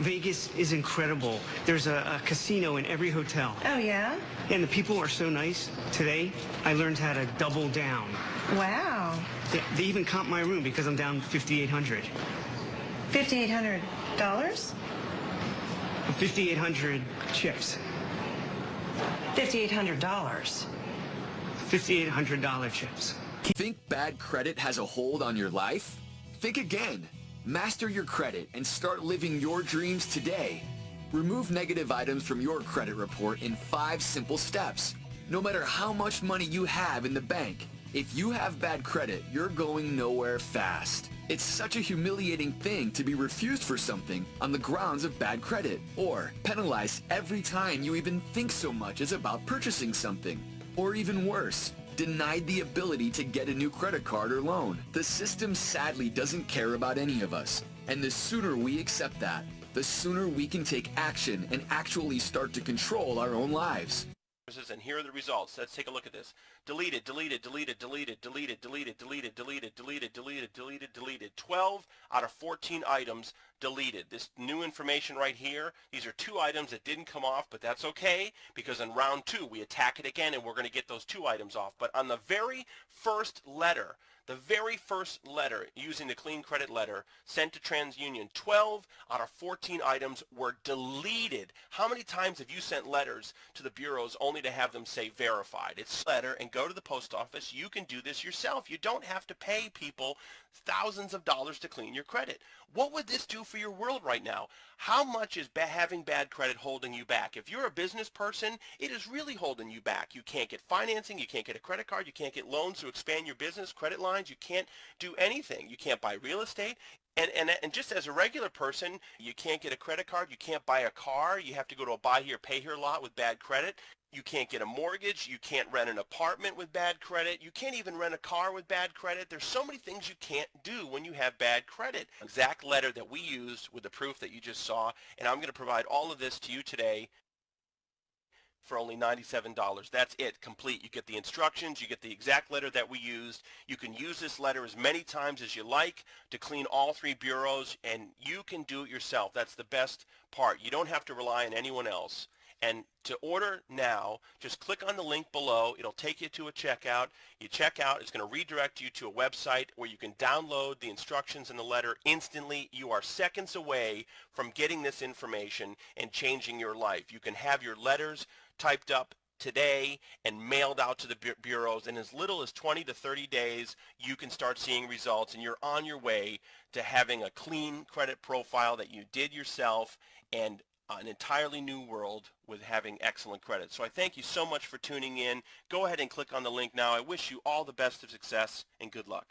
Vegas is incredible. There's a casino in every hotel. Oh, yeah? And the people are so nice. Today, I learned how to double down. Wow. They even comp my room because I'm down $5,800. $5,800? 5,800 chips. $5,800. $5,800 chips. Think bad credit has a hold on your life? Think again. Master your credit and start living your dreams today. Remove negative items from your credit report in 5 simple steps. No matter how much money you have in the bank, if you have bad credit, you're going nowhere fast. It's such a humiliating thing to be refused for something on the grounds of bad credit, or penalized every time you even think so much as about purchasing something. Or even worse, denied the ability to get a new credit card or loan. The system sadly doesn't care about any of us, and the sooner we accept that, the sooner we can take action and actually start to control our own lives. And here are the results. Let's take a look at this. Deleted, deleted, deleted, deleted, deleted, deleted, deleted, deleted, deleted, deleted, deleted, deleted. 12 out of 14 items deleted. This new information right here, these are 2 items that didn't come off, but that's okay, because in round 2 we attack it again and we're going to get those 2 items off. But on the very first letter using the clean credit letter sent to TransUnion, 12 out of 14 items were deleted. How many times have you sent letters to the bureaus only to have them say verified? It's a letter, and go to the post office. You can do this yourself. You don't have to pay people thousands of dollars to clean your credit. What would this do for your world right now? How much is having bad credit holding you back? If you're a business person, it is really holding you back. You can't get financing, you can't get a credit card, you can't get loans to expand your business, credit lines, you can't do anything. You can't buy real estate. And just as a regular person, you can't get a credit card, you can't buy a car, you have to go to a buy here, pay here lot with bad credit. You can't get a mortgage, you can't rent an apartment with bad credit, you can't even rent a car with bad credit. There's so many things you can't do when you have bad credit. Exact letter that we used with the proof that you just saw, and I'm going to provide all of this to you today for only $97. That's it, complete. You get the instructions, you get the exact letter that we used. You can use this letter as many times as you like to clean all 3 bureaus, and you can do it yourself. That's the best part. You don't have to rely on anyone else. And to order now, just click on the link below. It'll take you to a checkout. You check out, it's going to redirect you to a website where you can download the instructions in the letter instantly. You are seconds away from getting this information and changing your life. You can have your letters typed up today and mailed out to the bureaus. In as little as 20 to 30 days, you can start seeing results, and you're on your way to having a clean credit profile that you did yourself and an entirely new world with having excellent credit. So I thank you so much for tuning in. Go ahead and click on the link now. I wish you all the best of success and good luck.